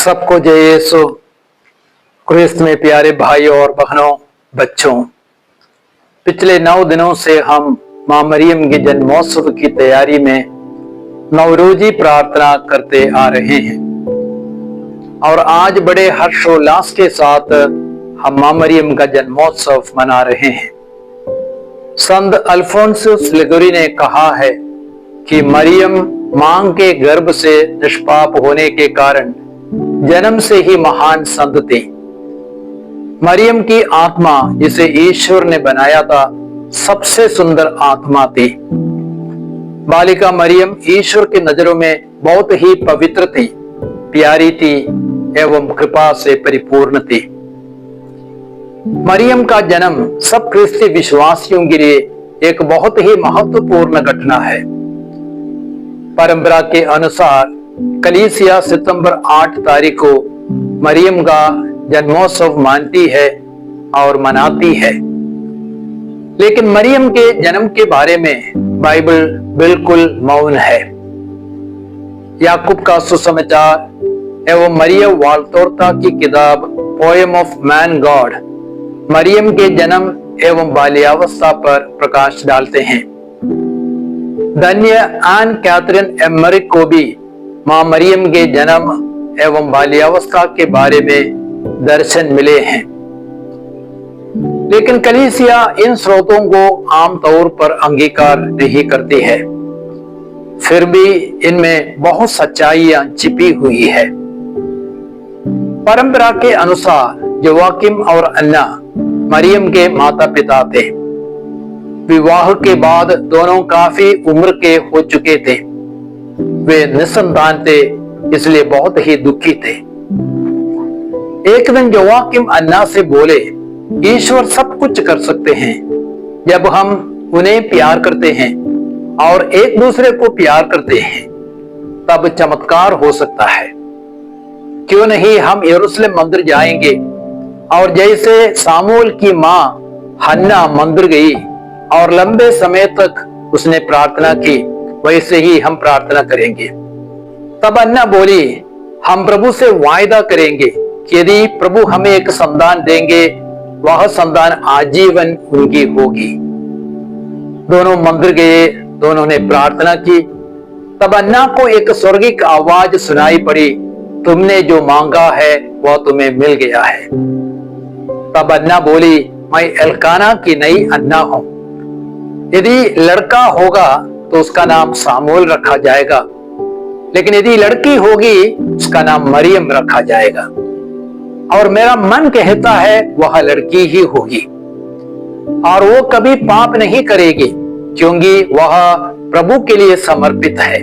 सबको जय यीशु क्रिस्त में प्यारे भाइयों और बहनों, बच्चों। पिछले 9 दिनों से हम मां मरियम के जन्मोत्सव की तैयारी में नवरोजी प्रार्थना करते आ रहे हैं और आज बड़े हर्षोल्लास के साथ हम मां मरियम का जन्मोत्सव मना रहे हैं। संत अल्फोंसुस लिगुरी ने कहा है कि मरियम मां के गर्भ से निष्पाप होने के कारण जन्म से ही महान संत थी। मरियम की आत्मा जिसे ईश्वर ने बनाया था सबसे सुंदर आत्मा थी। बालिका मरियम ईश्वर की नजरों में बहुत ही पवित्र थी, प्यारी थी एवं कृपा से परिपूर्ण थी। मरियम का जन्म सब ख्रिस्ती विश्वासियों के लिए एक बहुत ही महत्वपूर्ण घटना है। परंपरा के अनुसार कलीसिया सितंबर 8 तारीख को मरियम का जन्मोत्सव मानती है और मनाती है, लेकिन मरियम के जन्म के बारे में बाइबल बिल्कुल मौन है। याकूब का सुसमाचार एवं मरिया वाल्तोरता की किताब पोएम ऑफ मैन गॉड मरियम के जन्म एवं बाल्यावस्था पर प्रकाश डालते हैं। धन्य एन कैथरीन एमरिक को भी मां मरियम के जन्म एवं बाल्यावस्था के बारे में दर्शन मिले हैं, लेकिन कलीसिया इन स्रोतों को आमतौर पर अंगीकार नहीं करती है। फिर भी इनमें बहुत सच्चाइयां छिपी हुई है। परंपरा के अनुसार योआकिम और अन्ना मरियम के माता पिता थे। विवाह के बाद दोनों काफी उम्र के हो चुके थे। वे निसंतान थे, इसलिए बहुत ही दुखी थे। एक दिन योआकिम अन्ना से बोले, ईश्वर सब कुछ कर सकते हैं जब हम उन्हें प्यार करते हैं और एक दूसरे को प्यार करते हैं, तब चमत्कार हो सकता है। क्यों नहीं हम यरूशलेम मंदिर जाएंगे और जैसे सामूएल की मां हन्ना मंदिर गई और लंबे समय तक उसने प्रार्थना की, वैसे ही हम प्रार्थना करेंगे। तब अन्ना बोली, हम प्रभु से वायदा करेंगे कि यदि प्रभु हमें एक संतान देंगे, वह संतान आजीवन उनकी होगी। दोनों मंदिर गए, दोनों ने प्रार्थना की। तब अन्ना को एक स्वर्गिक आवाज सुनाई पड़ी, तुमने जो मांगा है वह तुम्हें मिल गया है। तब अन्ना बोली, मैं एल्काना की नई अन्ना हूं। यदि लड़का होगा तो उसका नाम सामूएल रखा जाएगा, लेकिन यदि लड़की होगी उसका नाम मरियम रखा जाएगा। और मेरा मन कहता है वह लड़की ही होगी और वो कभी पाप नहीं करेगी, क्योंकि वह प्रभु के लिए समर्पित है।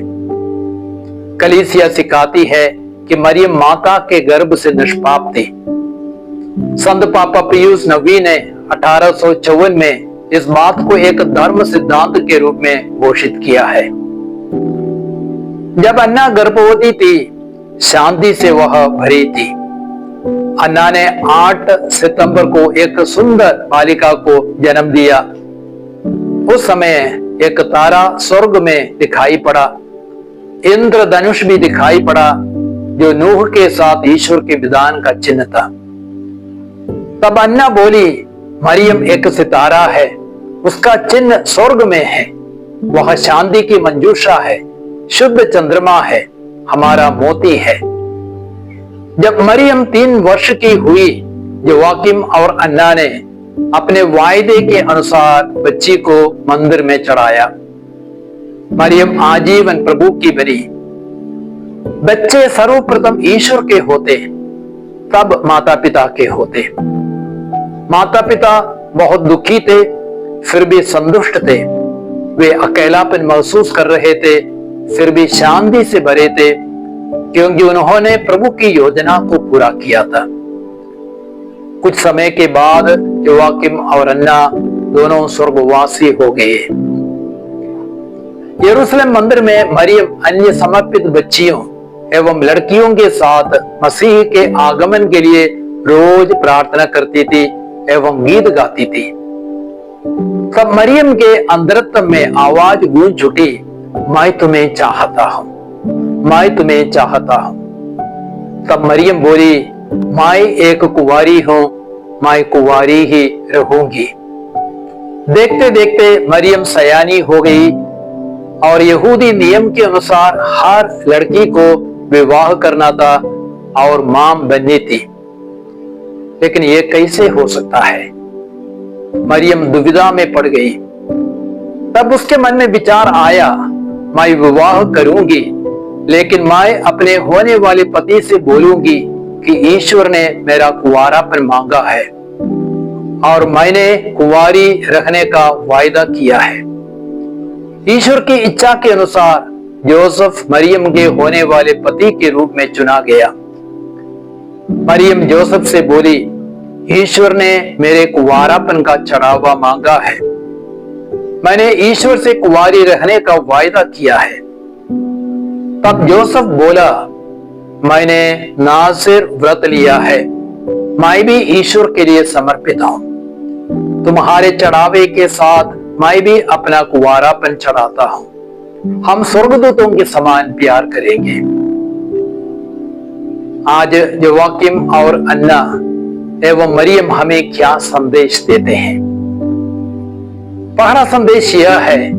कलीसिया सिखाती है कि मरियम माता के गर्भ से निष्पाप थी। संत पापा पियूस नवी ने 1854 में इस बात को एक धर्म सिद्धांत के रूप में घोषित किया है। जब अन्ना गर्भवती थी, शांति से वह भरी थी। अन्ना ने 8 सितंबर को एक सुंदर बालिका को जन्म दिया। उस समय एक तारा स्वर्ग में दिखाई पड़ा, इंद्रधनुष भी दिखाई पड़ा, जो नूह के साथ ईश्वर के विधान का चिन्ह था। तब अन्ना बोली, मरियम एक सितारा है, उसका चिन्ह स्वर्ग में है। वह शांति की मंजूषा है, शुद्ध चंद्रमा है, हमारा मोती है। जब मरियम 3 वर्ष की हुई, योआकिम और अन्ना ने अपने वायदे के अनुसार बच्ची को मंदिर में चढ़ाया। मरियम आजीवन प्रभु की बनी। बच्चे सर्वप्रथम ईश्वर के होते, तब माता पिता के होते। माता पिता बहुत दुखी थे, फिर भी संतुष्ट थे। वे अकेलापन महसूस कर रहे थे, फिर भी शांति से भरे थे, क्योंकि उन्होंने प्रभु की योजना को पूरा किया था। कुछ समय के बाद योआकिम और अन्ना दोनों स्वर्गवासी हो गए। यरूशलेम मंदिर में मरियम अन्य समर्पित बच्चियों एवं लड़कियों के साथ मसीह के आगमन के लिए रोज प्रार्थना करती थी एवं गीत गाती थी। तब मरियम के अंतरत्व में आवाज गूंज उठी, मैं तुम्हें चाहता हूं, मैं तुम्हें चाहता हूं। तब मरियम बोली, मैं एक कुंवारी हूं, मैं कुंवारी ही रहूंगी। देखते देखते मरियम सयानी हो गई और यहूदी नियम के अनुसार हर लड़की को विवाह करना था और मां बननी थी। लेकिन यह कैसे हो सकता है? मरियम दुविधा में पड़ गई। तब उसके मन में विचार आया, मैं विवाह करूंगी, लेकिन मैं अपने होने वाले पति से बोलूंगी कि ईश्वर ने मेरा कुंवारापन मांगा है और मैंने कुंवारी रखने का वायदा किया है। ईश्वर की इच्छा के अनुसार जोसेफ मरियम के होने वाले पति के रूप में चुना गया। मरियम जोसेफ से बोली, ईश्वर ने मेरे कुंवारापन का चढ़ावा मांगा है। मैंने ईश्वर से कुंवारी रहने का वायदा किया है। तब जोसेफ बोला, मैंने नाज़िर व्रत लिया है, मैं भी ईश्वर के लिए समर्पित हूं। तुम्हारे चढ़ावे के साथ मैं भी अपना कुंवारापन चढ़ाता हूं। हम स्वर्गदूतों के समान प्यार करेंगे। आज योआकिम और अन्ना एवं मरियम हमें क्या संदेश देते हैं? पहला संदेश यह है,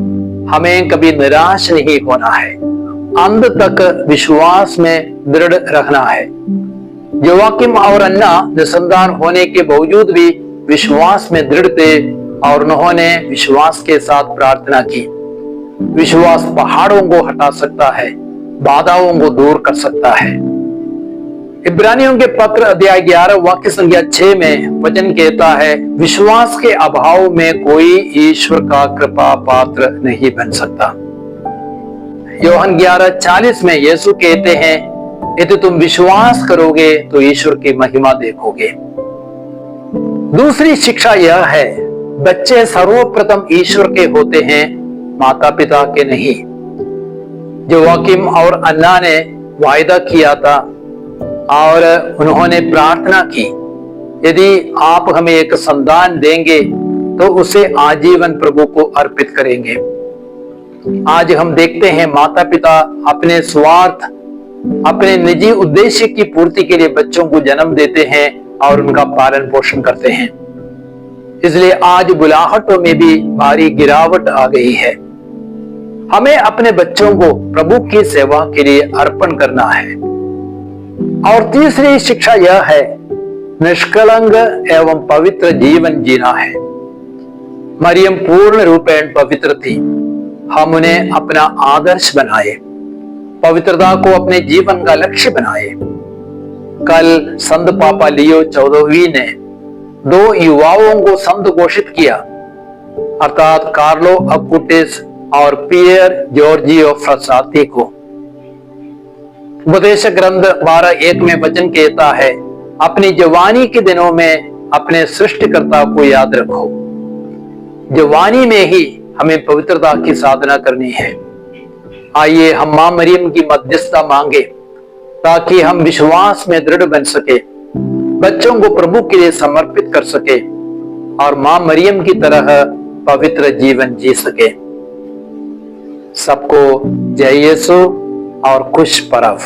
हमें कभी निराश नहीं होना है, अंत तक विश्वास में दृढ़ रखना है। योआकिम और अन्ना निसंतान होने के बावजूद भी विश्वास में दृढ़ थे और उन्होंने विश्वास के साथ प्रार्थना की। विश्वास पहाड़ों को हटा सकता है, बाधाओं को दूर कर सकता है। इब्रानियों के पत्र अध्याय 11 वाक्य संख्या 6 में वचन कहता है, विश्वास के अभाव में कोई ईश्वर का कृपा पात्र नहीं बन सकता। यूहन्ना 11:40 में यीशु कहते हैं, यदि तुम विश्वास करोगे तो ईश्वर की महिमा देखोगे। दूसरी शिक्षा यह है, बच्चे सर्वप्रथम ईश्वर के होते हैं, माता पिता के नहीं। योआकिम और अन्ना ने वायदा किया था और उन्होंने प्रार्थना की, यदि आप हमें एक संतान देंगे तो उसे आजीवन प्रभु को अर्पित करेंगे। आज हम देखते हैं माता पिता अपने स्वार्थ, अपने निजी उद्देश्य की पूर्ति के लिए बच्चों को जन्म देते हैं और उनका पालन पोषण करते हैं। इसलिए आज बुलाहटों में भी भारी गिरावट आ गई है। हमें अपने बच्चों को प्रभु की सेवा के लिए अर्पण करना है। और तीसरी शिक्षा यह है, निष्कलंक एवं पवित्र जीवन जीना है। मरियम पूर्ण रूपेण पवित्र थी। हम उन्हें अपना आदर्श बनाए, पवित्रता को अपने जीवन का लक्ष्य बनाए। कल संत पापा लियो 14वीं ने 2 युवाओं को संत घोषित किया, अर्थात कार्लो अक्यूटिस और पियर जॉर्जियो फ्रासाती को। उपदेश ग्रंथ 12:1 में वचन कहता है, अपनी जवानी के दिनों में अपने सृष्टिकर्ता को याद रखो। जवानी में ही हमें पवित्रता की साधना करनी है। आइए हम मां मरियम की मध्यस्थता मांगे ताकि हम विश्वास में दृढ़ बन सके, बच्चों को प्रभु के लिए समर्पित कर सके और मां मरियम की तरह पवित्र जीवन जी सके। सबको जय यीशु और खुश पर्व।